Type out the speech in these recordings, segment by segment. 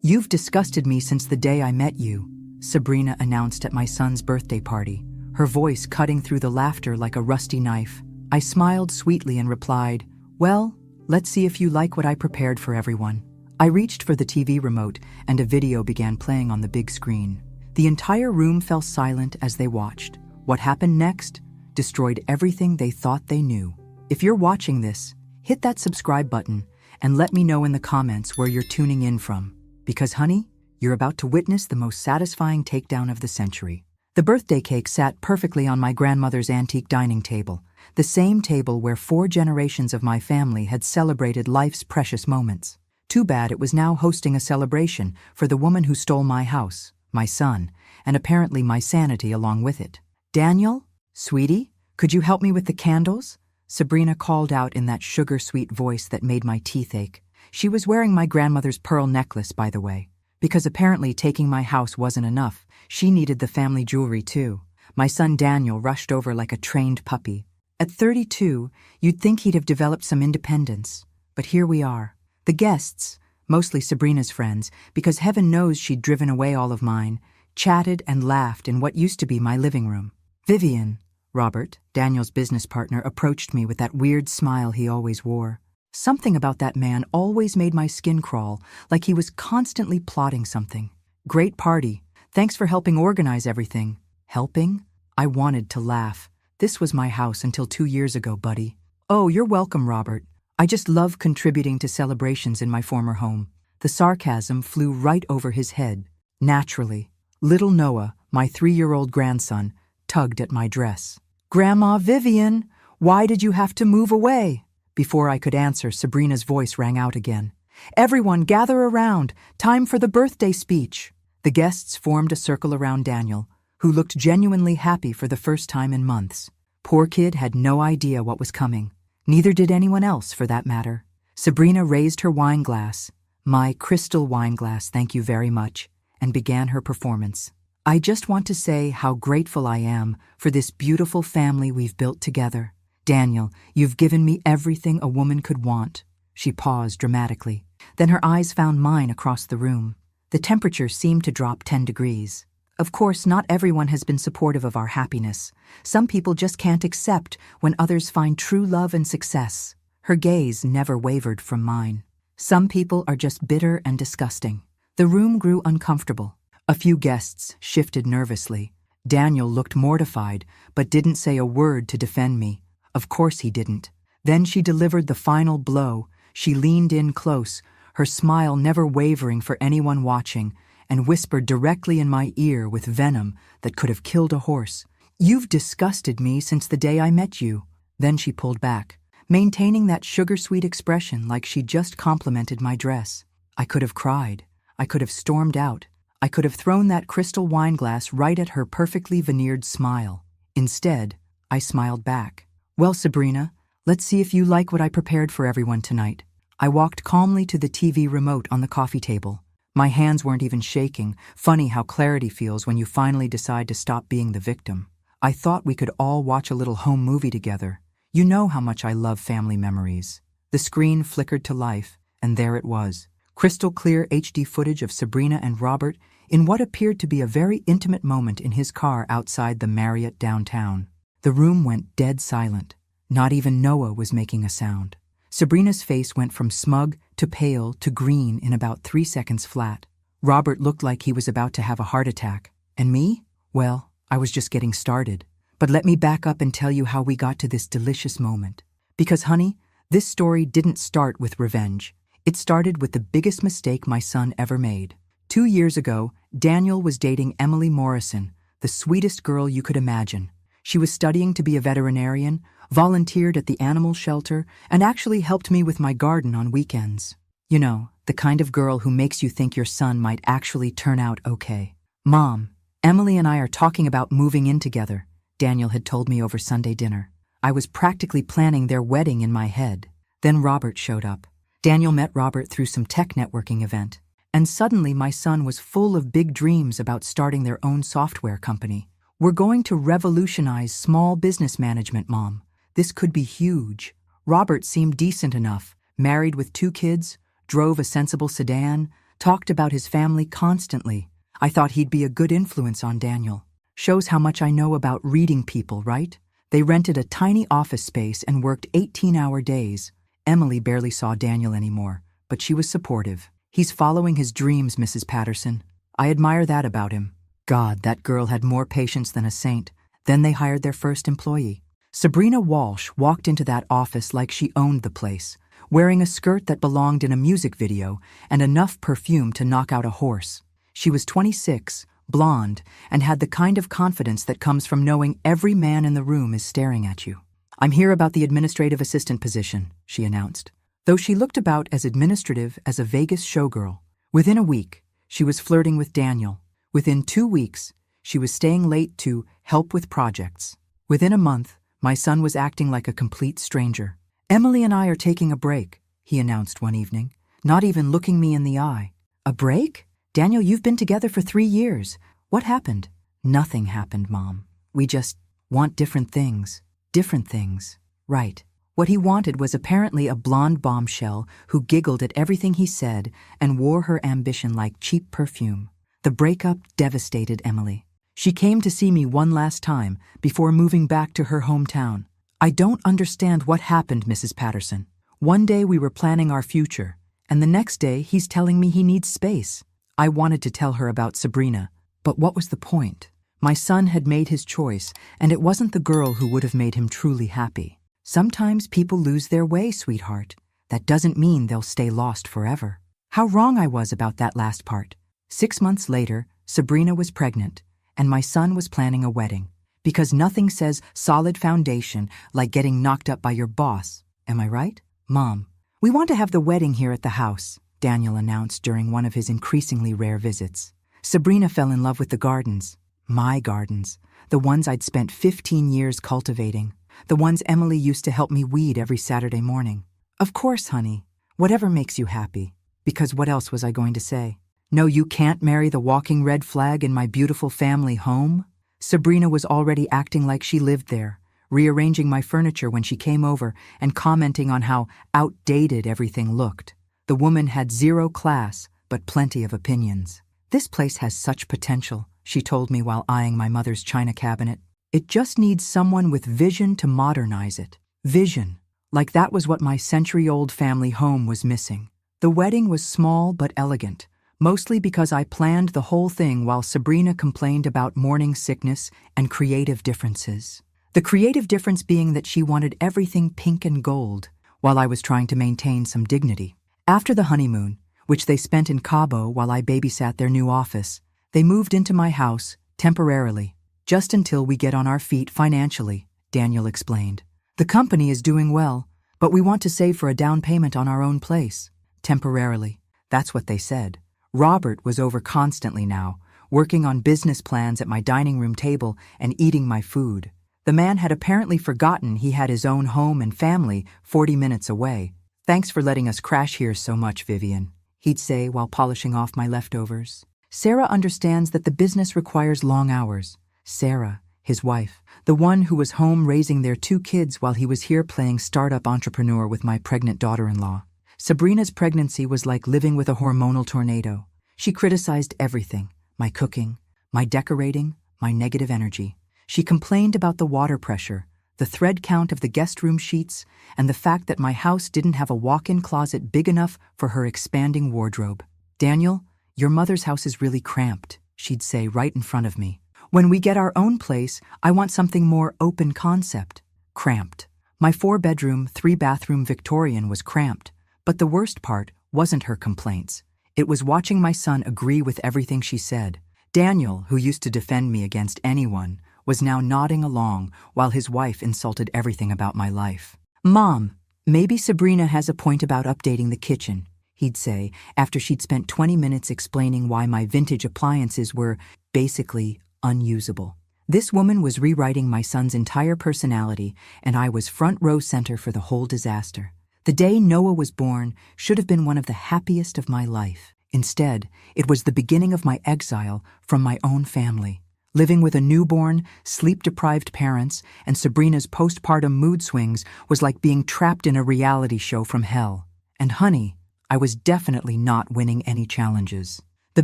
"You've disgusted me since the day I met you," Sabrina announced at my son's birthday party, her voice cutting through the laughter like a rusty knife. I smiled sweetly and replied, "Well, let's see if you like what I prepared for everyone." I reached for the TV remote and a video began playing on the big screen. The entire room fell silent as they watched. What happened next destroyed everything they thought they knew. If you're watching this, hit that subscribe button and let me know in the comments where you're tuning in from. Because honey, you're about to witness the most satisfying takedown of the century. The birthday cake sat perfectly on my grandmother's antique dining table, the same table where 4 generations of my family had celebrated life's precious moments. Too bad it was now hosting a celebration for the woman who stole my house, my son, and apparently my sanity along with it. "Daniel, sweetie, could you help me with the candles?" Sabrina called out in that sugar-sweet voice that made my teeth ache. She was wearing my grandmother's pearl necklace, by the way, because apparently taking my house wasn't enough. She needed the family jewelry too. My son Daniel rushed over like a trained puppy. At 32, you'd think he'd have developed some independence. But here we are. The guests, mostly Sabrina's friends, because heaven knows she'd driven away all of mine, chatted and laughed in what used to be my living room. Vivian, Robert, Daniel's business partner, approached me with that weird smile he always wore. Something about that man always made my skin crawl, like he was constantly plotting something. "Great party. Thanks for helping organize everything." Helping? I wanted to laugh. This was my house until 2 years ago, buddy. "Oh, you're welcome, Robert. I just love contributing to celebrations in my former home." The sarcasm flew right over his head. Naturally, little Noah, my 3-year-old grandson, tugged at my dress. "Grandma Vivian, why did you have to move away?" Before I could answer, Sabrina's voice rang out again. "Everyone gather around. Time for the birthday speech." The guests formed a circle around Daniel, who looked genuinely happy for the first time in months. Poor kid had no idea what was coming. Neither did anyone else, for that matter. Sabrina raised her wine glass, my crystal wine glass, thank you very much, and began her performance. "I just want to say how grateful I am for this beautiful family we've built together. Daniel, you've given me everything a woman could want." She paused dramatically. Then her eyes found mine across the room. The temperature seemed to drop 10 degrees. Of course, not everyone has been supportive of our happiness. Some people just can't accept when others find true love and success. Her gaze never wavered from mine. Some people are just bitter and disgusting. The room grew uncomfortable. A few guests shifted nervously. Daniel looked mortified, but didn't say a word to defend me. Of course he didn't. Then she delivered the final blow. She leaned in close, her smile never wavering for anyone watching, and whispered directly in my ear with venom that could have killed a horse. "You've disgusted me since the day I met you." Then she pulled back, maintaining that sugar-sweet expression like she'd just complimented my dress. I could have cried. I could have stormed out. I could have thrown that crystal wine glass right at her perfectly veneered smile. Instead, I smiled back. "Well, Sabrina, let's see if you like what I prepared for everyone tonight." I walked calmly to the TV remote on the coffee table. My hands weren't even shaking. Funny how clarity feels when you finally decide to stop being the victim. I thought we could all watch a little home movie together. You know how much I love family memories. The screen flickered to life, and there it was. Crystal clear HD footage of Sabrina and Robert in what appeared to be a very intimate moment in his car outside the Marriott downtown. The room went dead silent. Not even Noah was making a sound. Sabrina's face went from smug to pale to green in about 3 seconds flat. Robert looked like he was about to have a heart attack. And me? Well, I was just getting started. But let me back up and tell you how we got to this delicious moment. Because, honey, this story didn't start with revenge. It started with the biggest mistake my son ever made. 2 years ago, Daniel was dating Emily Morrison, the sweetest girl you could imagine. She was studying to be a veterinarian, volunteered at the animal shelter, and actually helped me with my garden on weekends. You know, the kind of girl who makes you think your son might actually turn out okay. "Mom, Emily and I are talking about moving in together," Daniel had told me over Sunday dinner. I was practically planning their wedding in my head. Then Robert showed up. Daniel met Robert through some tech networking event. And suddenly my son was full of big dreams about starting their own software company. "We're going to revolutionize small business management, Mom. This could be huge." Robert seemed decent enough, married with 2 kids, drove a sensible sedan, talked about his family constantly. I thought he'd be a good influence on Daniel. Shows how much I know about reading people, right? They rented a tiny office space and worked 18-hour days. Emily barely saw Daniel anymore, but she was supportive. He's following his dreams, Mrs. Patterson. I admire that about him. God, that girl had more patience than a saint. Then they hired their first employee. Sabrina Walsh walked into that office like she owned the place, wearing a skirt that belonged in a music video and enough perfume to knock out a horse. She was 26, blonde, and had the kind of confidence that comes from knowing every man in the room is staring at you. "I'm here about the administrative assistant position," she announced, though she looked about as administrative as a Vegas showgirl. Within a week, she was flirting with Daniel. Within 2 weeks, she was staying late to help with projects. Within a month, my son was acting like a complete stranger. "Emily and I are taking a break," he announced one evening, not even looking me in the eye. "A break? Daniel, you've been together for 3 years. What happened?" "Nothing happened, Mom. We just want different things." Different things. Right. What he wanted was apparently a blonde bombshell who giggled at everything he said and wore her ambition like cheap perfume. The breakup devastated Emily. She came to see me one last time before moving back to her hometown. "I don't understand what happened, Mrs. Patterson. One day we were planning our future, and the next day he's telling me he needs space." I wanted to tell her about Sabrina, but what was the point? My son had made his choice, and it wasn't the girl who would have made him truly happy. Sometimes people lose their way, sweetheart. That doesn't mean they'll stay lost forever. How wrong I was about that last part. 6 months later, Sabrina was pregnant, and my son was planning a wedding. Because nothing says solid foundation like getting knocked up by your boss. Am I right? "Mom, we want to have the wedding here at the house," Daniel announced during one of his increasingly rare visits. Sabrina fell in love with the gardens. My gardens. The ones I'd spent 15 years cultivating. The ones Emily used to help me weed every Saturday morning. "Of course, honey. Whatever makes you happy." Because what else was I going to say? "No, you can't marry the walking red flag in my beautiful family home?" Sabrina was already acting like she lived there, rearranging my furniture when she came over and commenting on how outdated everything looked. The woman had zero class, but plenty of opinions. "This place has such potential," she told me while eyeing my mother's china cabinet. "It just needs someone with vision to modernize it." Vision. Like that was what my century-old family home was missing. The wedding was small but elegant, mostly because I planned the whole thing while Sabrina complained about morning sickness and creative differences. The creative difference being that she wanted everything pink and gold, while I was trying to maintain some dignity. After the honeymoon, which they spent in Cabo while I babysat their new office, they moved into my house, temporarily, just until we get on our feet financially, Daniel explained. "The company is doing well, but we want to save for a down payment on our own place." Temporarily. That's what they said. Robert was over constantly now, working on business plans at my dining room table and eating my food. The man had apparently forgotten he had his own home and family 40 minutes away. "Thanks for letting us crash here so much, Vivian," he'd say while polishing off my leftovers. "Sarah understands that the business requires long hours." Sarah, his wife, the one who was home raising their 2 kids while he was here playing startup entrepreneur with my pregnant daughter-in-law. Sabrina's pregnancy was like living with a hormonal tornado. She criticized everything: my cooking, my decorating, my negative energy. She complained about the water pressure, the thread count of the guest room sheets, and the fact that my house didn't have a walk-in closet big enough for her expanding wardrobe. "Daniel, your mother's house is really cramped," she'd say right in front of me. "When we get our own place, I want something more open concept." Cramped. My 4-bedroom, 3-bathroom Victorian was cramped, but the worst part wasn't her complaints. It was watching my son agree with everything she said. Daniel, who used to defend me against anyone, was now nodding along while his wife insulted everything about my life. "Mom, maybe Sabrina has a point about updating the kitchen," he'd say after she'd spent 20 minutes explaining why my vintage appliances were basically unusable. This woman was rewriting my son's entire personality, and I was front row center for the whole disaster. The day Noah was born should have been one of the happiest of my life. Instead, it was the beginning of my exile from my own family. Living with a newborn, sleep-deprived parents, and Sabrina's postpartum mood swings was like being trapped in a reality show from hell. And honey, I was definitely not winning any challenges. The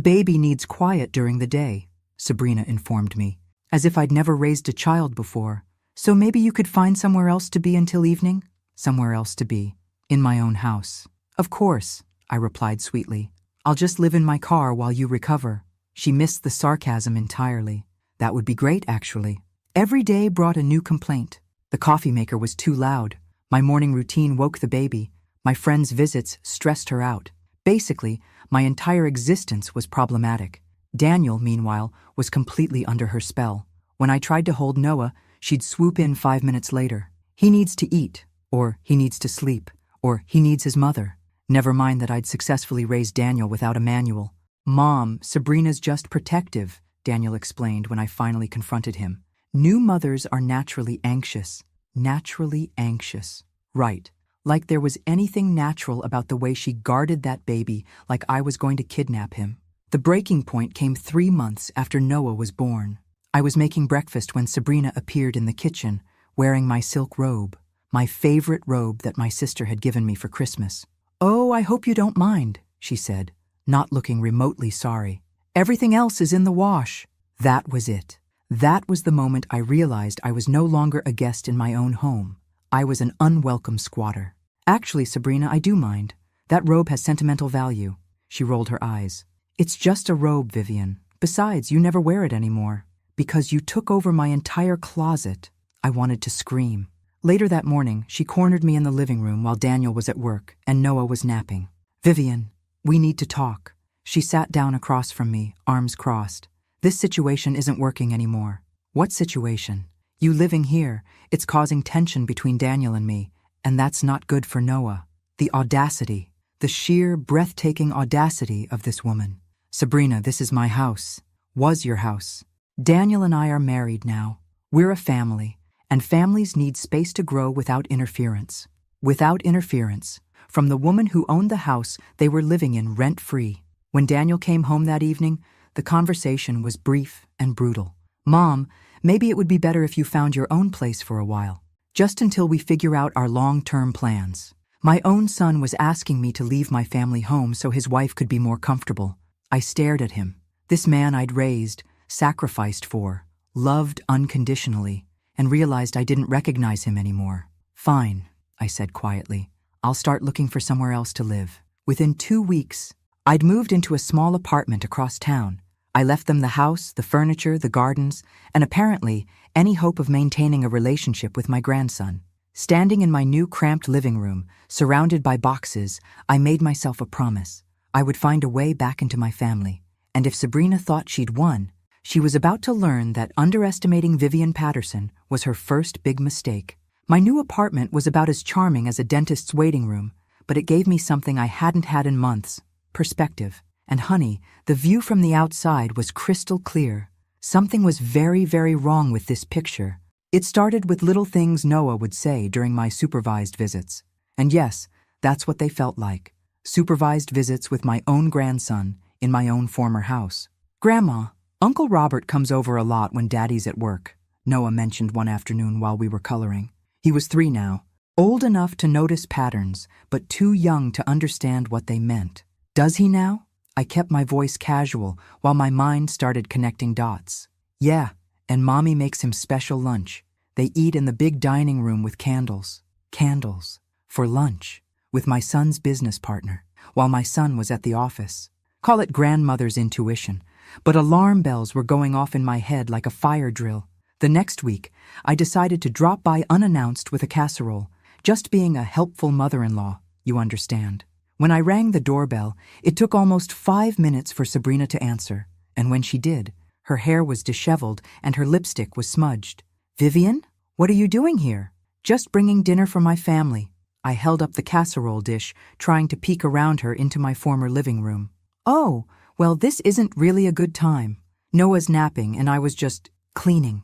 baby needs quiet during the day, Sabrina informed me, as if I'd never raised a child before. So maybe you could find somewhere else to be until evening? Somewhere else to be. In my own house. Of course, I replied sweetly. I'll just live in my car while you recover. She missed the sarcasm entirely. That would be great, actually. Every day brought a new complaint. The coffee maker was too loud. My morning routine woke the baby. My friend's visits stressed her out. Basically, my entire existence was problematic. Daniel, meanwhile, was completely under her spell. When I tried to hold Noah, she'd swoop in 5 minutes later. He needs to eat, or he needs to sleep, or he needs his mother. Never mind that I'd successfully raised Daniel without a manual. Mom, Sabrina's just protective, Daniel explained when I finally confronted him. New mothers are naturally anxious. Naturally anxious. Right. Like there was anything natural about the way she guarded that baby, like I was going to kidnap him. The breaking point came 3 months after Noah was born. I was making breakfast when Sabrina appeared in the kitchen, wearing my silk robe, my favorite robe that my sister had given me for Christmas. "Oh, I hope you don't mind," she said, not looking remotely sorry. "Everything else is in the wash." That was it. That was the moment I realized I was no longer a guest in my own home. I was an unwelcome squatter. "Actually, Sabrina, I do mind. That robe has sentimental value." She rolled her eyes. "It's just a robe, Vivian. Besides, you never wear it anymore. Because you took over my entire closet." I wanted to scream. Later that morning, she cornered me in the living room while Daniel was at work and Noah was napping. "Vivian, we need to talk." She sat down across from me, arms crossed. "This situation isn't working anymore." "What situation?" "You living here. It's causing tension between Daniel and me, and that's not good for Noah." The audacity, the sheer, breathtaking audacity of this woman. "Sabrina, this is my house. Was your house. Daniel and I are married now. We're a family, and families need space to grow without interference. Without interference. From the woman who owned the house they were living in rent-free. When Daniel came home that evening, the conversation was brief and brutal. "Mom, maybe it would be better if you found your own place for a while. Just until we figure out our long-term plans." My own son was asking me to leave my family home so his wife could be more comfortable. I stared at him. This man I'd raised, sacrificed for, loved unconditionally, and realized I didn't recognize him anymore. "Fine," I said quietly. "I'll start looking for somewhere else to live." Within 2 weeks, I'd moved into a small apartment across town. I left them the house, the furniture, the gardens, and apparently any hope of maintaining a relationship with my grandson. Standing in my new cramped living room, surrounded by boxes, I made myself a promise. I would find a way back into my family. And if Sabrina thought she'd won, she was about to learn that underestimating Vivian Patterson was her first big mistake. My new apartment was about as charming as a dentist's waiting room, but it gave me something I hadn't had in months: perspective. And honey, the view from the outside was crystal clear. Something was very, very wrong with this picture. It started with little things Noah would say during my supervised visits. And yes, that's what they felt like. Supervised visits with my own grandson in my own former house. "Grandma, Uncle Robert comes over a lot when Daddy's at work," Noah mentioned one afternoon while we were coloring. He was 3 now, old enough to notice patterns, but too young to understand what they meant. "Does he now?" I kept my voice casual while my mind started connecting dots. "Yeah, and Mommy makes him special lunch. They eat in the big dining room with candles. Candles. For lunch. With my son's business partner, while my son was at the office. Call it grandmother's intuition, but alarm bells were going off in my head like a fire drill. The next week, I decided to drop by unannounced with a casserole, just being a helpful mother-in-law, you understand. When I rang the doorbell, it took almost 5 minutes for Sabrina to answer, and when she did, her hair was disheveled and her lipstick was smudged. "Vivian, what are you doing here?" "Just bringing dinner for my family." I held up the casserole dish, trying to peek around her into my former living room. "Oh, well, this isn't really a good time. Noah's napping and I was just cleaning,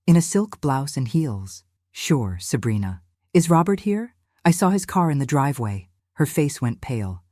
in a silk blouse and heels." "Sure, Sabrina. Is Robert here?" "I saw his car in the driveway." Her face went pale.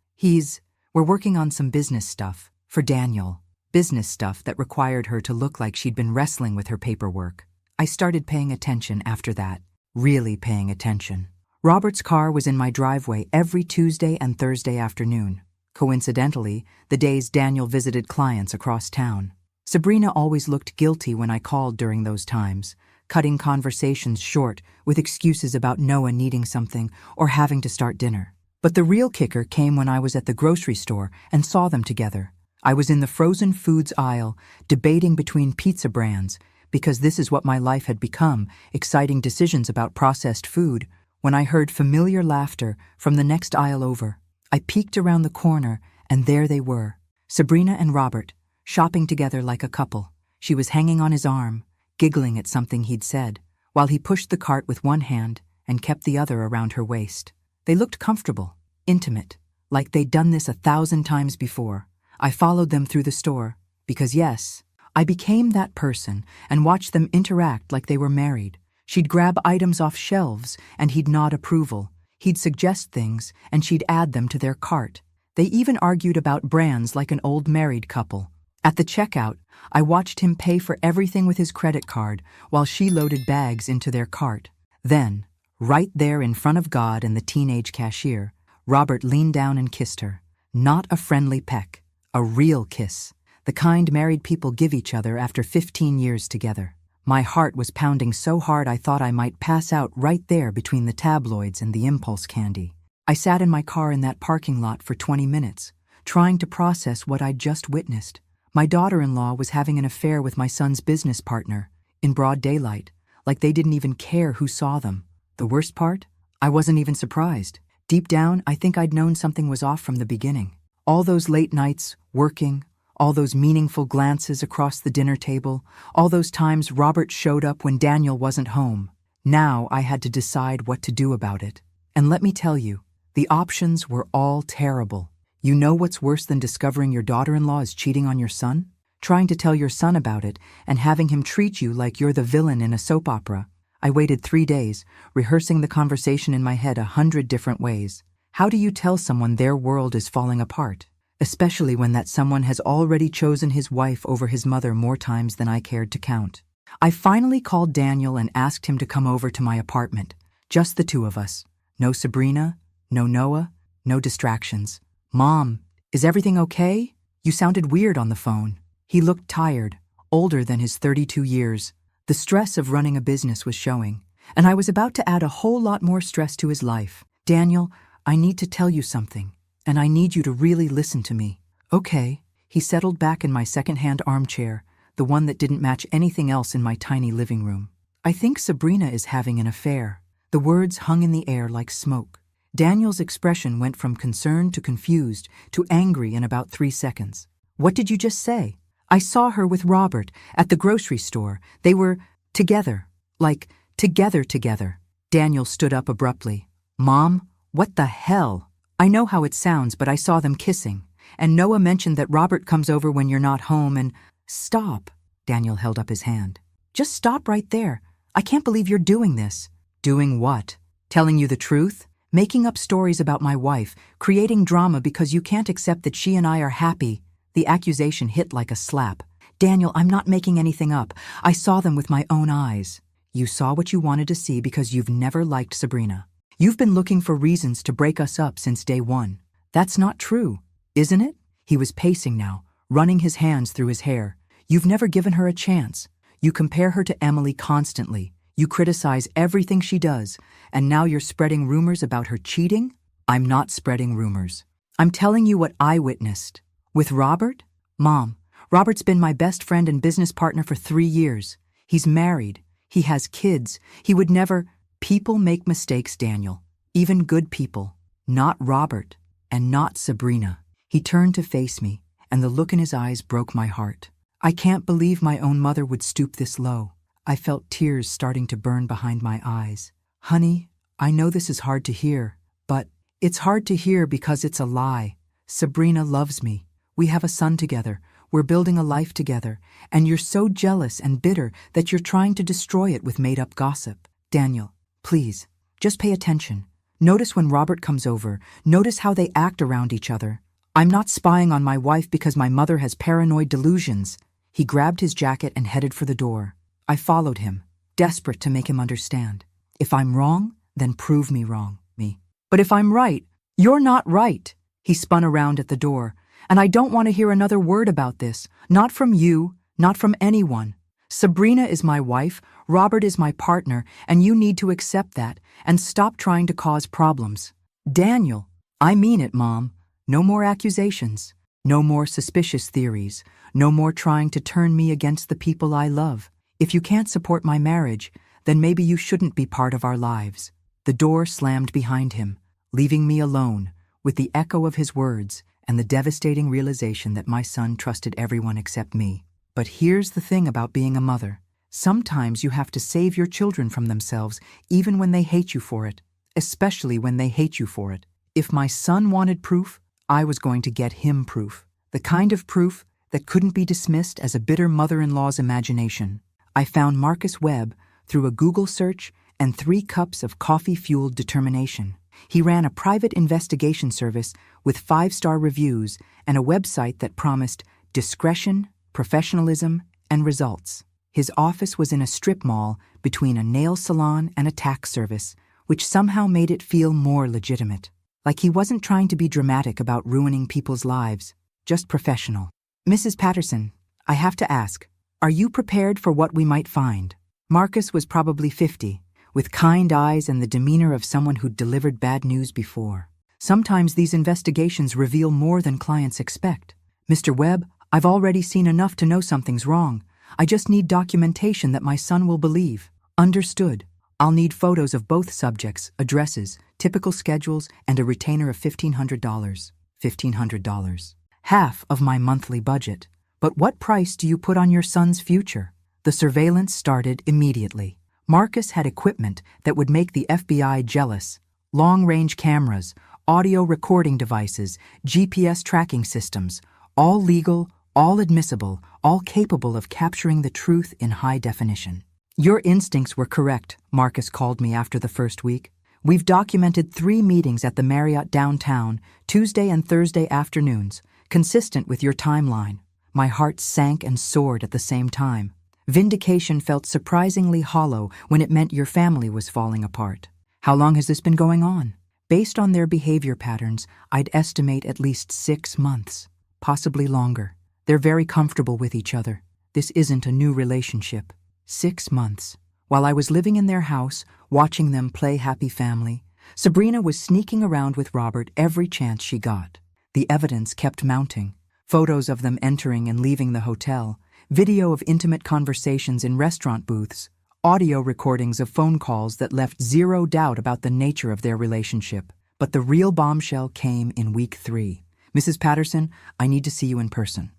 We're working on some business stuff, for Daniel. Business stuff that required her to look like she'd been wrestling with her paperwork. I started paying attention after that. Really paying attention. Robert's car was in my driveway every Tuesday and Thursday afternoon, coincidentally, the days Daniel visited clients across town. Sabrina always looked guilty when I called during those times, cutting conversations short with excuses about Noah needing something or having to start dinner. But the real kicker came when I was at the grocery store and saw them together. I was in the frozen foods aisle, debating between pizza brands, because this is what my life had become, exciting decisions about processed food, when I heard familiar laughter from the next aisle over. I peeked around the corner, and there they were, Sabrina and Robert, shopping together like a couple. She was hanging on his arm, giggling at something he'd said, while he pushed the cart with one hand and kept the other around her waist. They looked comfortable, intimate, like they'd done this 1,000 times before. I followed them through the store, because yes, I became that person and watched them interact like they were married. She'd grab items off shelves and he'd nod approval. He'd suggest things and she'd add them to their cart. They even argued about brands like an old married couple. At the checkout, I watched him pay for everything with his credit card while she loaded bags into their cart. Then, right there in front of God and the teenage cashier, Robert leaned down and kissed her. Not a friendly peck, a real kiss. The kind married people give each other after 15 years together. My heart was pounding so hard I thought I might pass out right there between the tabloids and the impulse candy. I sat in my car in that parking lot for 20 minutes, trying to process what I'd just witnessed. My daughter-in-law was having an affair with my son's business partner, in broad daylight, like they didn't even care who saw them. The worst part? I wasn't even surprised. Deep down, I think I'd known something was off from the beginning. All those late nights, working, all those meaningful glances across the dinner table, all those times Robert showed up when Daniel wasn't home. Now I had to decide what to do about it. And let me tell you, the options were all terrible. You know what's worse than discovering your daughter-in-law is cheating on your son? Trying to tell your son about it and having him treat you like you're the villain in a soap opera. I waited 3 days, rehearsing the conversation in my head 100 different ways. How do you tell someone their world is falling apart? Especially when that someone has already chosen his wife over his mother more times than I cared to count. I finally called Daniel and asked him to come over to my apartment. Just the two of us. No Sabrina, no Noah, no distractions. Mom, is everything okay? You sounded weird on the phone. He looked tired, older than his 32 years. The stress of running a business was showing, and I was about to add a whole lot more stress to his life. Daniel, I need to tell you something, and I need you to really listen to me. Okay. He settled back in my second-hand armchair, the one that didn't match anything else in my tiny living room. I think Sabrina is having an affair. The words hung in the air like smoke. Daniel's expression went from concerned to confused to angry in about 3 seconds. What did you just say? I saw her with Robert at the grocery store. They were together, like together. Daniel stood up abruptly. Mom, what the hell? I know how it sounds, but I saw them kissing. And Noah mentioned that Robert comes over when you're not home and… Stop. Daniel held up his hand. Just stop right there. I can't believe you're doing this. Doing what? Telling you the truth? Making up stories about my wife, creating drama because you can't accept that she and I are happy. The accusation hit like a slap. Daniel, I'm not making anything up. I saw them with my own eyes. You saw what you wanted to see because you've never liked Sabrina. You've been looking for reasons to break us up since day one. That's not true, isn't it? He was pacing now, running his hands through his hair. You've never given her a chance. You compare her to Emily constantly. You criticize everything she does, and now you're spreading rumors about her cheating? I'm not spreading rumors. I'm telling you what I witnessed. With Robert? Mom, Robert's been my best friend and business partner for 3 years. He's married. He has kids. He would never… People make mistakes, Daniel. Even good people. Not Robert, and not Sabrina. He turned to face me, and the look in his eyes broke my heart. I can't believe my own mother would stoop this low. I felt tears starting to burn behind my eyes. Honey, I know this is hard to hear, but it's hard to hear because it's a lie. Sabrina loves me. We have a son together. We're building a life together, and you're so jealous and bitter that you're trying to destroy it with made-up gossip. Daniel, please, just pay attention. Notice when Robert comes over. Notice how they act around each other. I'm not spying on my wife because my mother has paranoid delusions. He grabbed his jacket and headed for the door. I followed him, desperate to make him understand. If I'm wrong, Then prove me wrong, me. But if I'm right, you're not right. He spun around at the door. And I don't want to hear another word about this. Not from you, not from anyone. Sabrina is my wife, Robert is my partner, and you need to accept that and stop trying to cause problems. Daniel, I mean it, Mom. No more accusations. No more suspicious theories. No more trying to turn me against the people I love. If you can't support my marriage, then maybe you shouldn't be part of our lives. The door slammed behind him, leaving me alone, with the echo of his words and the devastating realization that my son trusted everyone except me. But here's the thing about being a mother. Sometimes you have to save your children from themselves, even when they hate you for it, especially when they hate you for it. If my son wanted proof, I was going to get him proof. The kind of proof that couldn't be dismissed as a bitter mother-in-law's imagination. I found Marcus Webb through a Google search and 3 cups of coffee-fueled determination. He ran a private investigation service with 5-star reviews and a website that promised discretion, professionalism, and results. His office was in a strip mall between a nail salon and a tax service, which somehow made it feel more legitimate. Like he wasn't trying to be dramatic about ruining people's lives, just professional. Mrs. Patterson, I have to ask, are you prepared for what we might find? Marcus was probably 50, with kind eyes and the demeanor of someone who'd delivered bad news before. Sometimes these investigations reveal more than clients expect. Mr. Webb, I've already seen enough to know something's wrong. I just need documentation that my son will believe. Understood. I'll need photos of both subjects, addresses, typical schedules, and a retainer of $1,500. $1,500. Half of my monthly budget. But what price do you put on your son's future? The surveillance started immediately. Marcus had equipment that would make the FBI jealous. Long-range cameras, audio recording devices, GPS tracking systems, all legal, all admissible, all capable of capturing the truth in high definition. Your instincts were correct, Marcus called me after the first week. We've documented 3 meetings at the Marriott downtown, Tuesday and Thursday afternoons, consistent with your timeline. My heart sank and soared at the same time. Vindication felt surprisingly hollow when it meant your family was falling apart. How long has this been going on? Based on their behavior patterns, I'd estimate at least 6 months, possibly longer. They're very comfortable with each other. This isn't a new relationship. 6 months. While I was living in their house, watching them play happy family, Sabrina was sneaking around with Robert every chance she got. The evidence kept mounting. Photos of them entering and leaving the hotel, video of intimate conversations in restaurant booths, audio recordings of phone calls that left zero doubt about the nature of their relationship. But the real bombshell came in week 3. Mrs. Patterson, I need to see you in person.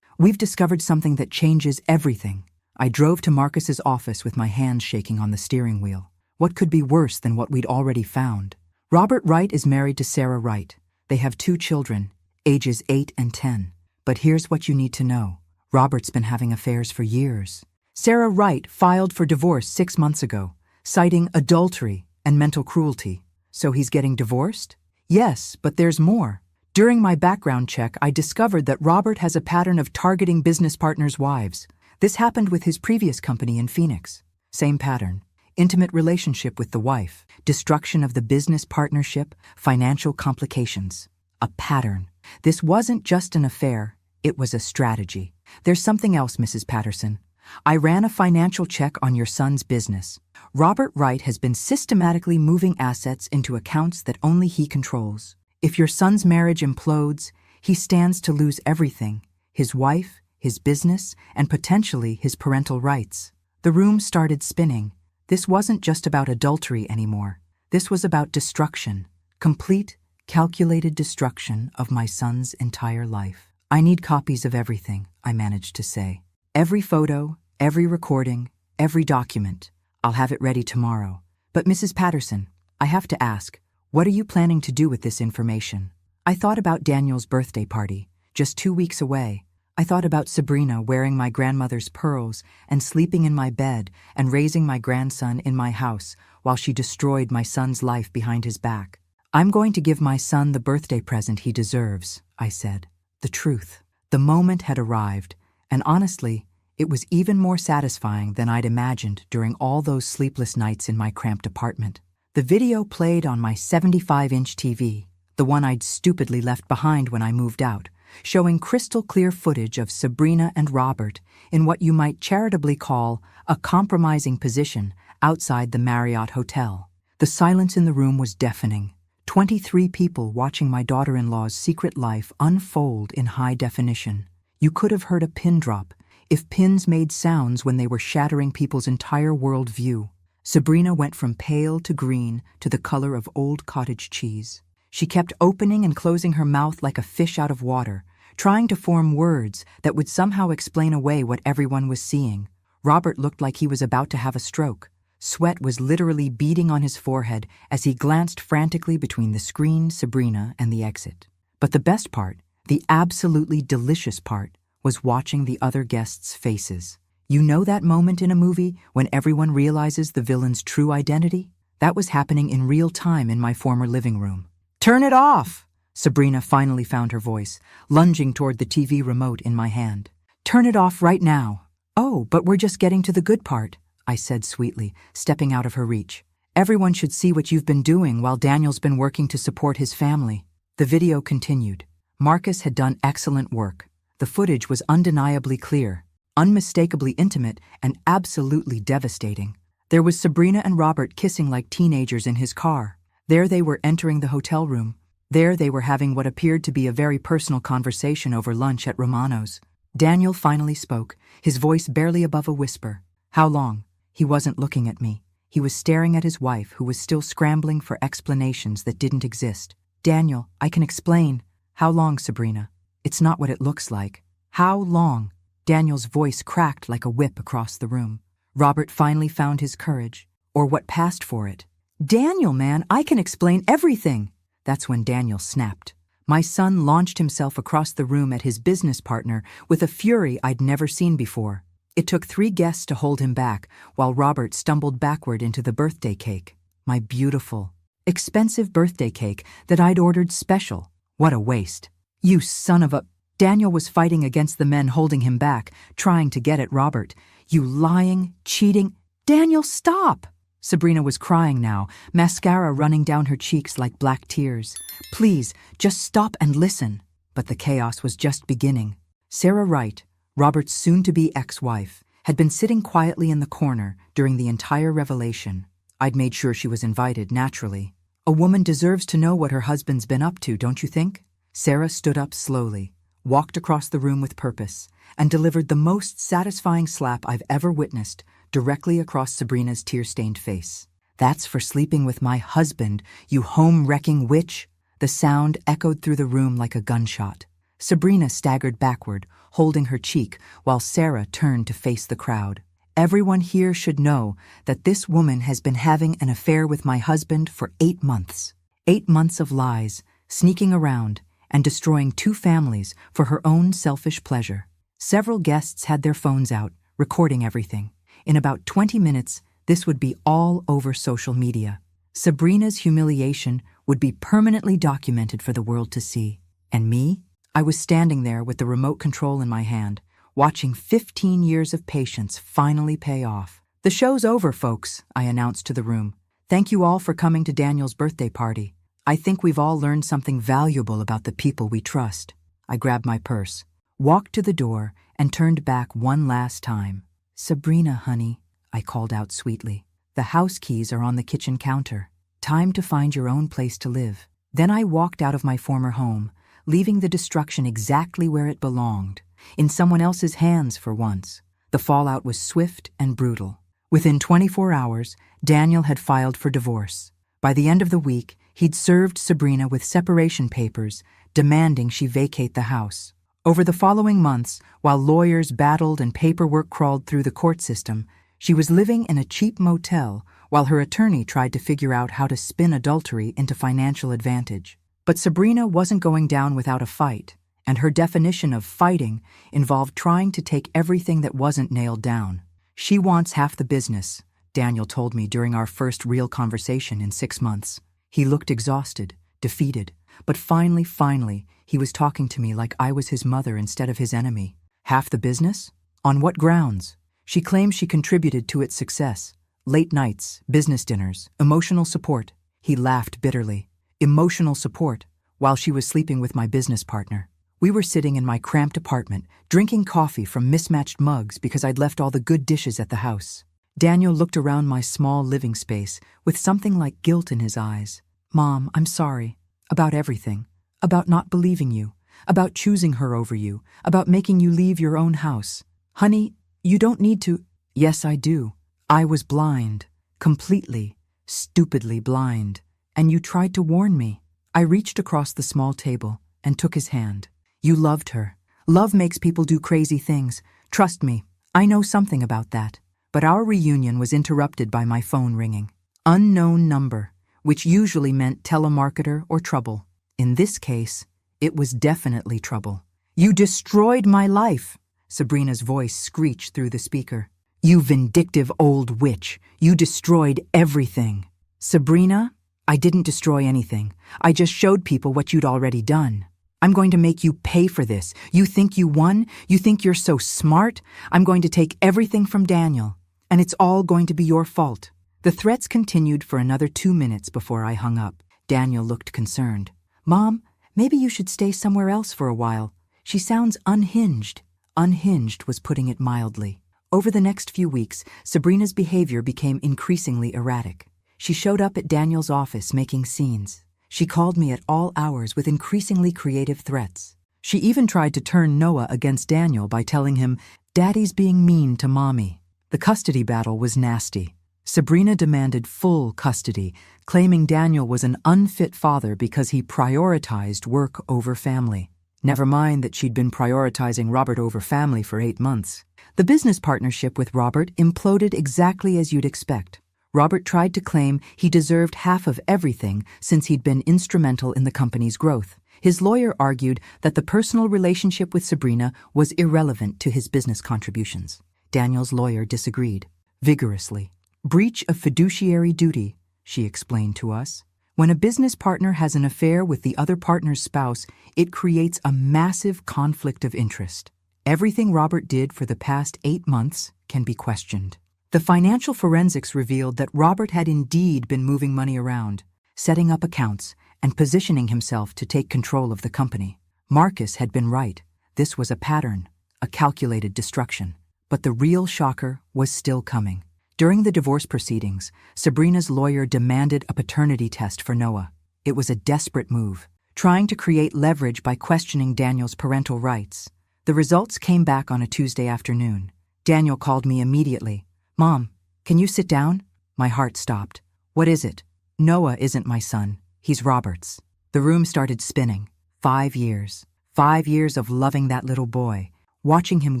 We've discovered something that changes everything. I drove to Marcus's office with my hands shaking on the steering wheel. What could be worse than what we'd already found? Robert Wright is married to Sarah Wright. They have 2 children, ages 8 and 10. But here's what you need to know. Robert's been having affairs for years. Sarah Wright filed for divorce 6 months ago, citing adultery and mental cruelty. So he's getting divorced? Yes, but there's more. During my background check, I discovered that Robert has a pattern of targeting business partners' wives. This happened with his previous company in Phoenix. Same pattern. Intimate relationship with the wife, destruction of the business partnership, financial complications. A pattern. This wasn't just an affair, it was a strategy. There's something else, Mrs. Patterson. I ran a financial check on your son's business. Robert Wright has been systematically moving assets into accounts that only he controls. If your son's marriage implodes, he stands to lose everything: his wife, his business, and potentially his parental rights. The room started spinning. This wasn't just about adultery anymore. This was about destruction. Complete, calculated destruction of my son's entire life. I need copies of everything, I managed to say. Every photo, every recording, every document. I'll have it ready tomorrow. But Mrs. Patterson, I have to ask, what are you planning to do with this information? I thought about Daniel's birthday party, just 2 weeks away. I thought about Sabrina wearing my grandmother's pearls and sleeping in my bed and raising my grandson in my house while she destroyed my son's life behind his back. I'm going to give my son the birthday present he deserves, I said. The truth. The moment had arrived, and honestly, It was even more satisfying than I'd imagined during all those sleepless nights in my cramped apartment. The video played on my 75-inch TV, the one I'd stupidly left behind when I moved out, showing crystal clear footage of Sabrina and Robert in what you might charitably call a compromising position outside the Marriott Hotel. The silence in the room was deafening. 23 people watching my daughter-in-law's secret life unfold in high definition. You could have heard a pin drop if pins made sounds when they were shattering people's entire world view. Sabrina went from pale to green to the color of old cottage cheese. She kept opening and closing her mouth like a fish out of water, trying to form words that would somehow explain away what everyone was seeing. Robert looked like he was about to have a stroke. Sweat was literally beading on his forehead as he glanced frantically between the screen, Sabrina, and the exit. But the best part, the absolutely delicious part, was watching the other guests' faces. You know that moment in a movie when everyone realizes the villain's true identity? That was happening in real time in my former living room. "Turn it off!" Sabrina finally found her voice, lunging toward the TV remote in my hand. "Turn it off right now." "Oh, but we're just getting to the good part," I said sweetly, stepping out of her reach. "Everyone should see what you've been doing while Daniel's been working to support his family." The video continued. Marcus had done excellent work. The footage was undeniably clear, unmistakably intimate, and absolutely devastating. There was Sabrina and Robert kissing like teenagers in his car. There they were entering the hotel room. There they were having what appeared to be a very personal conversation over lunch at Romano's. Daniel finally spoke, his voice barely above a whisper. "How long?" He wasn't looking at me. He was staring at his wife, who was still scrambling for explanations that didn't exist. "Daniel, I can explain." "How long, Sabrina?" "It's not what it looks like." "How long?" Daniel's voice cracked like a whip across the room. Robert finally found his courage, or what passed for it. "Daniel, man, I can explain everything." That's when Daniel snapped. My son launched himself across the room at his business partner with a fury I'd never seen before. It took 3 guests to hold him back, while Robert stumbled backward into the birthday cake. My beautiful, expensive birthday cake that I'd ordered special. What a waste. "You son of a—" Daniel was fighting against the men holding him back, trying to get at Robert. "You lying, cheating—" "Daniel, stop!" Sabrina was crying now, mascara running down her cheeks like black tears. "Please, just stop and listen." But the chaos was just beginning. Sarah Wright, Robert's soon-to-be ex-wife, had been sitting quietly in the corner during the entire revelation. I'd made sure she was invited, naturally. A woman deserves to know what her husband's been up to, don't you think? Sarah stood up slowly, walked across the room with purpose, and delivered the most satisfying slap I've ever witnessed, directly across Sabrina's tear-stained face. "That's for sleeping with my husband, you home-wrecking witch!" The sound echoed through the room like a gunshot. Sabrina staggered backward, holding her cheek, while Sarah turned to face the crowd. "Everyone here should know that this woman has been having an affair with my husband for 8 months. 8 months of lies, sneaking around, and destroying 2 families for her own selfish pleasure." Several guests had their phones out, recording everything. In about 20 minutes, this would be all over social media. Sabrina's humiliation would be permanently documented for the world to see. And me? I was standing there with the remote control in my hand, watching 15 years of patience finally pay off. "The show's over, folks," I announced to the room. "Thank you all for coming to Daniel's birthday party. I think we've all learned something valuable about the people we trust." I grabbed my purse, walked to the door, and turned back one last time. "Sabrina, honey," I called out sweetly. "The house keys are on the kitchen counter. Time to find your own place to live." Then I walked out of my former home, leaving the destruction exactly where it belonged, in someone else's hands for once. The fallout was swift and brutal. Within 24 hours, Daniel had filed for divorce. By the end of the week, he'd served Sabrina with separation papers, demanding she vacate the house. Over the following months, while lawyers battled and paperwork crawled through the court system, she was living in a cheap motel while her attorney tried to figure out how to spin adultery into financial advantage. But Sabrina wasn't going down without a fight, and her definition of fighting involved trying to take everything that wasn't nailed down. "She wants half the business," Daniel told me during our first real conversation in 6 months. He looked exhausted, defeated, but finally, he was talking to me like I was his mother instead of his enemy. "Half the business? On what grounds? She claims she contributed to its success. Late nights, business dinners, emotional support. He laughed bitterly. Emotional support, while she was sleeping with my business partner. We were sitting in my cramped apartment, drinking coffee from mismatched mugs because I'd left all the good dishes at the house. Daniel looked around my small living space with something like guilt in his eyes. Mom, I'm sorry. About everything. About not believing you. About choosing her over you. About making you leave your own house. Honey, you don't need to. Yes, I do. I was blind. Completely, stupidly blind. And you tried to warn me. I reached across the small table and took his hand. You loved her. Love makes people do crazy things. Trust me, I know something about that. But our reunion was interrupted by my phone ringing. Unknown number, which usually meant telemarketer or trouble. In this case, it was definitely trouble. You destroyed my life, Sabrina's voice screeched through the speaker. You vindictive old witch. You destroyed everything. Sabrina, I didn't destroy anything. I just showed people what you'd already done. I'm going to make you pay for this. You think you won? You think you're so smart? I'm going to take everything from Daniel, and it's all going to be your fault. The threats continued for another 2 minutes before I hung up. Daniel looked concerned. Mom, maybe you should stay somewhere else for a while. She sounds unhinged. Unhinged was putting it mildly. Over the next few weeks, Sabrina's behavior became increasingly erratic. She showed up at Daniel's office making scenes. She called me at all hours with increasingly creative threats. She even tried to turn Noah against Daniel by telling him, Daddy's being mean to Mommy. The custody battle was nasty. Sabrina demanded full custody, claiming Daniel was an unfit father because he prioritized work over family. Never mind that she'd been prioritizing Robert over family for 8 months. The business partnership with Robert imploded exactly as you'd expect. Robert tried to claim he deserved half of everything since he'd been instrumental in the company's growth. His lawyer argued that the personal relationship with Sabrina was irrelevant to his business contributions. Daniel's lawyer disagreed, vigorously. Breach of fiduciary duty, she explained to us. When a business partner has an affair with the other partner's spouse, it creates a massive conflict of interest. Everything Robert did for the past 8 months can be questioned. The financial forensics revealed that Robert had indeed been moving money around, setting up accounts, and positioning himself to take control of the company. Marcus had been right. This was a pattern, a calculated destruction. But the real shocker was still coming. During the divorce proceedings, Sabrina's lawyer demanded a paternity test for Noah. It was a desperate move, trying to create leverage by questioning Daniel's parental rights. The results came back on a Tuesday afternoon. Daniel called me immediately. Mom, can you sit down? My heart stopped. What is it? Noah isn't my son. He's Robert's. The room started spinning. 5 years. 5 years of loving that little boy, watching him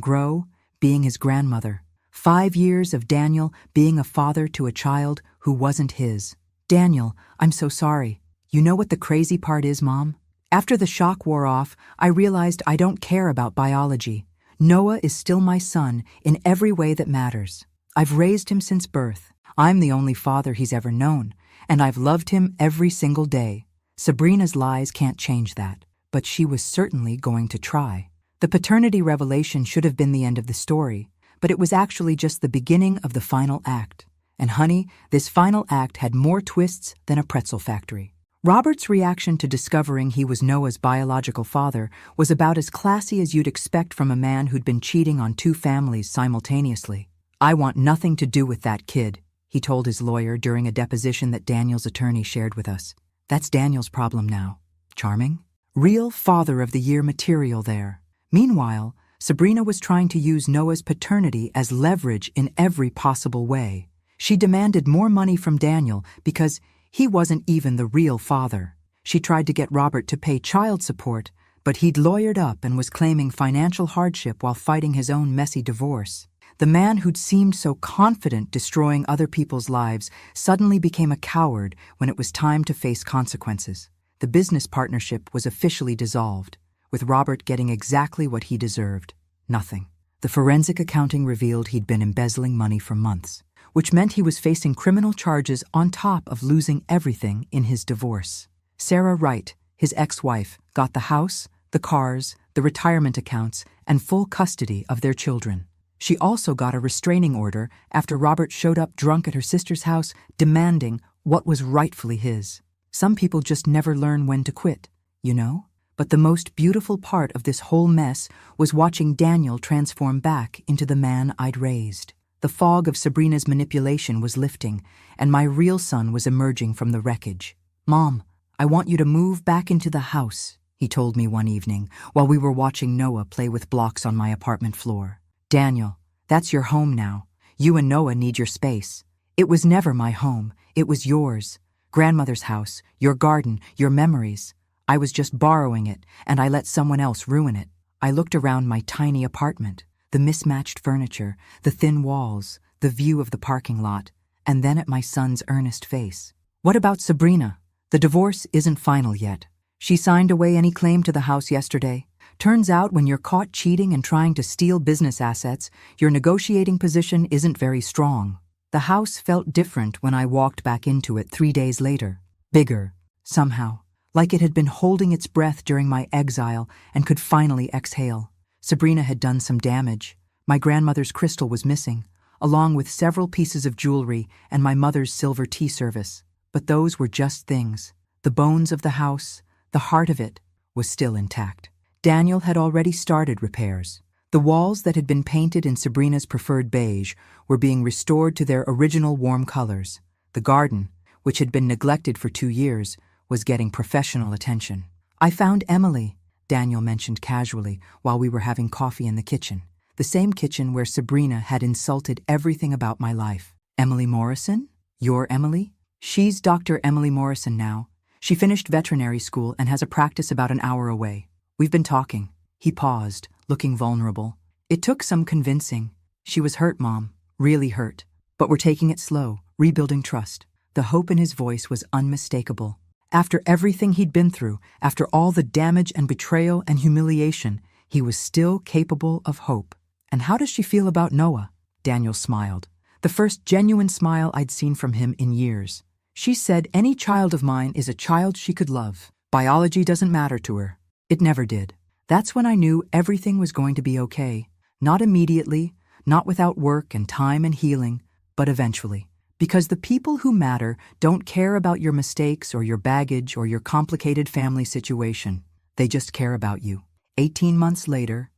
grow, being his grandmother. 5 years of Daniel being a father to a child who wasn't his. Daniel, I'm so sorry. You know what the crazy part is, Mom? After the shock wore off, I realized I don't care about biology. Noah is still my son in every way that matters. I've raised him since birth. I'm the only father he's ever known, and I've loved him every single day. Sabrina's lies can't change that, but she was certainly going to try. The paternity revelation should have been the end of the story, but it was actually just the beginning of the final act. And honey, this final act had more twists than a pretzel factory. Robert's reaction to discovering he was Noah's biological father was about as classy as you'd expect from a man who'd been cheating on 2 families simultaneously. I want nothing to do with that kid, he told his lawyer during a deposition that Daniel's attorney shared with us. That's Daniel's problem now. Charming? Real Father of the Year material there. Meanwhile, Sabrina was trying to use Noah's paternity as leverage in every possible way. She demanded more money from Daniel because he wasn't even the real father. She tried to get Robert to pay child support, but he'd lawyered up and was claiming financial hardship while fighting his own messy divorce. The man who'd seemed so confident destroying other people's lives suddenly became a coward when it was time to face consequences. The business partnership was officially dissolved, with Robert getting exactly what he deserved, nothing. The forensic accounting revealed he'd been embezzling money for months, which meant he was facing criminal charges on top of losing everything in his divorce. Sarah Wright, his ex-wife, got the house, the cars, the retirement accounts, and full custody of their children. She also got a restraining order after Robert showed up drunk at her sister's house, demanding what was rightfully his. Some people just never learn when to quit, you know? But the most beautiful part of this whole mess was watching Daniel transform back into the man I'd raised. The fog of Sabrina's manipulation was lifting, and my real son was emerging from the wreckage. "Mom, I want you to move back into the house," he told me one evening while we were watching Noah play with blocks on my apartment floor. "Daniel, that's your home now. You and Noah need your space." "It was never my home. It was yours. Grandmother's house, your garden, your memories. I was just borrowing it, and I let someone else ruin it." I looked around my tiny apartment, the mismatched furniture, the thin walls, the view of the parking lot, and then at my son's earnest face. "What about Sabrina? The divorce isn't final yet. She signed away any claim to the house yesterday. Turns out when you're caught cheating and trying to steal business assets, your negotiating position isn't very strong." The house felt different when I walked back into it 3 days later. Bigger, somehow, like it had been holding its breath during my exile and could finally exhale. Sabrina had done some damage. My grandmother's crystal was missing, along with several pieces of jewelry and my mother's silver tea service. But those were just things. The bones of the house, the heart of it, was still intact. Daniel had already started repairs. The walls that had been painted in Sabrina's preferred beige were being restored to their original warm colors. The garden, which had been neglected for 2 years, was getting professional attention. "I found Emily," Daniel mentioned casually while we were having coffee in the kitchen. The same kitchen where Sabrina had insulted everything about my life. "Emily Morrison? Your Emily?" "She's Dr. Emily Morrison now. She finished veterinary school and has a practice about an hour away. We've been talking." He paused, looking vulnerable. "It took some convincing. She was hurt, Mom. Really hurt. But we're taking it slow, rebuilding trust." The hope in his voice was unmistakable. After everything he'd been through, after all the damage and betrayal and humiliation, he was still capable of hope. "And how does she feel about Noah?" Daniel smiled. The first genuine smile I'd seen from him in years. "She said any child of mine is a child she could love. Biology doesn't matter to her." It never did. That's when I knew everything was going to be okay. Not immediately, not without work and time and healing, but eventually. Because the people who matter don't care about your mistakes or your baggage or your complicated family situation. They just care about you. 18 months later,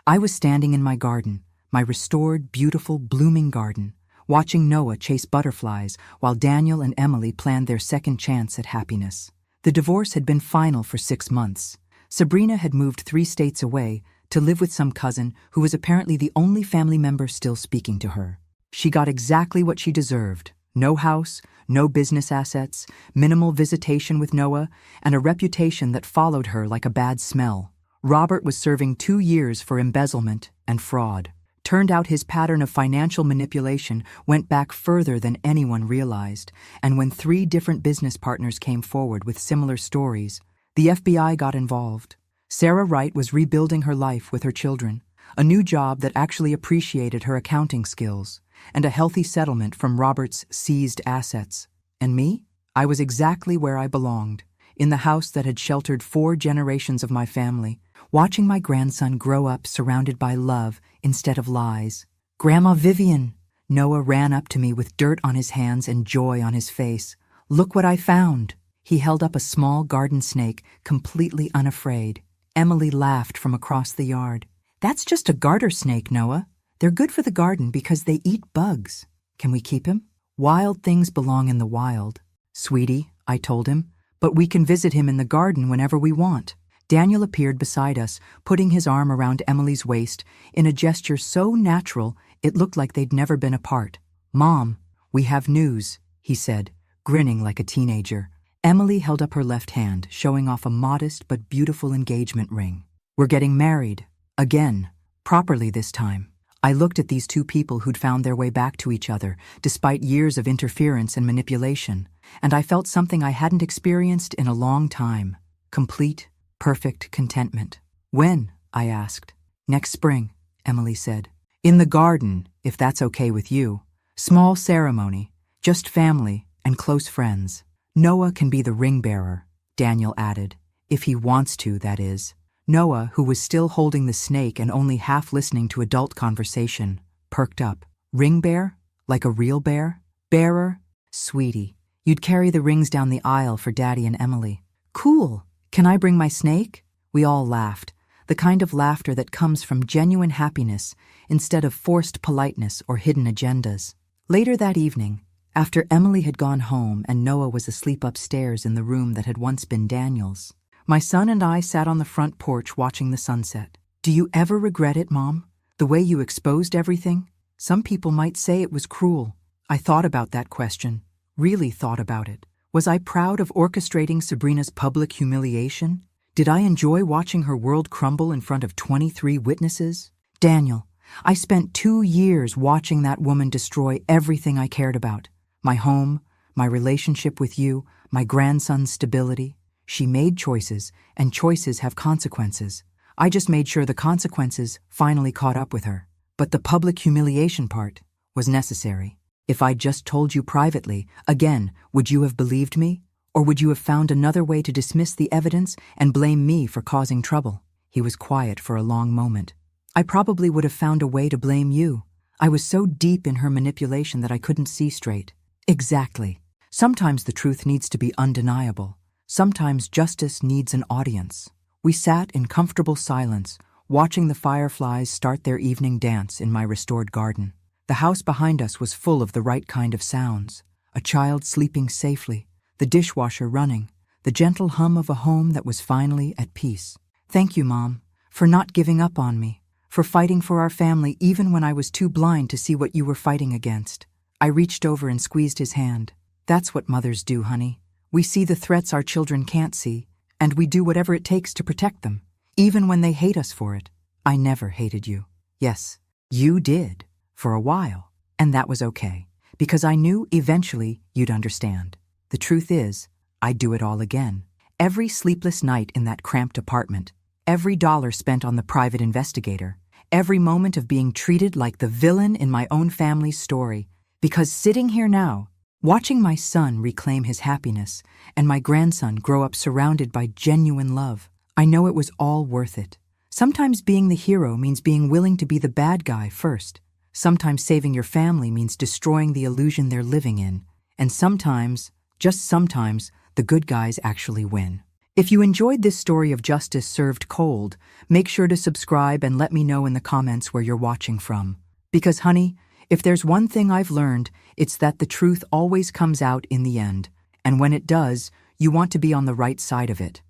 I was standing in my garden, my restored, beautiful, blooming garden, watching Noah chase butterflies while Daniel and Emily planned their second chance at happiness. The divorce had been final for 6 months. Sabrina had moved 3 states away to live with some cousin who was apparently the only family member still speaking to her. She got exactly what she deserved. No house, no business assets, minimal visitation with Noah, and a reputation that followed her like a bad smell. Robert was serving 2 years for embezzlement and fraud. Turned out his pattern of financial manipulation went back further than anyone realized, and when 3 different business partners came forward with similar stories, the FBI got involved. Sarah Wright was rebuilding her life with her children, a new job that actually appreciated her accounting skills, and a healthy settlement from Robert's seized assets. And me? I was exactly where I belonged, in the house that had sheltered 4 generations of my family, watching my grandson grow up surrounded by love instead of lies. "Grandma Vivian!" Noah ran up to me with dirt on his hands and joy on his face. "Look what I found!" He held up a small garden snake, completely unafraid. Emily laughed from across the yard. "That's just a garter snake, Noah. They're good for the garden because they eat bugs. Can we keep him?" "Wild things belong in the wild, sweetie," I told him, "but we can visit him in the garden whenever we want." Daniel appeared beside us, putting his arm around Emily's waist in a gesture so natural it looked like they'd never been apart. "Mom, we have news," he said, grinning like a teenager. Emily held up her left hand, showing off a modest but beautiful engagement ring. "We're getting married. Again. Properly this time." I looked at these 2 people who'd found their way back to each other, despite years of interference and manipulation, and I felt something I hadn't experienced in a long time. Complete, perfect contentment. "When?" I asked. "Next spring," Emily said. "In the garden, if that's okay with you. Small ceremony, just family and close friends. Noah can be the ring bearer," Daniel added. "If he wants to, that is." Noah, who was still holding the snake and only half listening to adult conversation, perked up. Ring bear? Like a real bear? Bearer? Sweetie, you'd carry the rings down the aisle for Daddy and Emily. Cool. Can I bring my snake? We all laughed, the kind of laughter that comes from genuine happiness instead of forced politeness or hidden agendas. Later that evening, after Emily had gone home and Noah was asleep upstairs in the room that had once been Daniel's, my son and I sat on the front porch watching the sunset. Do you ever regret it, Mom? The way you exposed everything? Some people might say it was cruel. I thought about that question, really thought about it. Was I proud of orchestrating Sabrina's public humiliation? Did I enjoy watching her world crumble in front of 23 witnesses? Daniel, I spent 2 years watching that woman destroy everything I cared about. My home, my relationship with you, my grandson's stability. She made choices, and choices have consequences. I just made sure the consequences finally caught up with her. But the public humiliation part was necessary. If I'd just told you privately, again, would you have believed me? Or would you have found another way to dismiss the evidence and blame me for causing trouble? He was quiet for a long moment. I probably would have found a way to blame you. I was so deep in her manipulation that I couldn't see straight. Exactly. Sometimes the truth needs to be undeniable. Sometimes justice needs an audience. We sat in comfortable silence, watching the fireflies start their evening dance in my restored garden. The house behind us was full of the right kind of sounds. A child sleeping safely, the dishwasher running, the gentle hum of a home that was finally at peace. Thank you, Mom, for not giving up on me, for fighting for our family even when I was too blind to see what you were fighting against. I reached over and squeezed his hand. That's what mothers do, honey. We see the threats our children can't see, and we do whatever it takes to protect them, even when they hate us for it. I never hated you. Yes, you did, for a while, and that was okay, because I knew eventually you'd understand. The truth is, I'd do it all again. Every sleepless night in that cramped apartment, every dollar spent on the private investigator, every moment of being treated like the villain in my own family's story, because sitting here now, watching my son reclaim his happiness and my grandson grow up surrounded by genuine love, I know it was all worth it. Sometimes being the hero means being willing to be the bad guy first. Sometimes saving your family means destroying the illusion they're living in. And sometimes, just sometimes, the good guys actually win. If you enjoyed this story of justice served cold, make sure to subscribe and let me know in the comments where you're watching from. Because, honey, if there's one thing I've learned, it's that the truth always comes out in the end. And when it does, you want to be on the right side of it.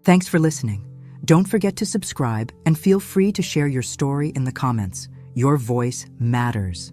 Thanks for listening. Don't forget to subscribe and feel free to share your story in the comments. Your voice matters.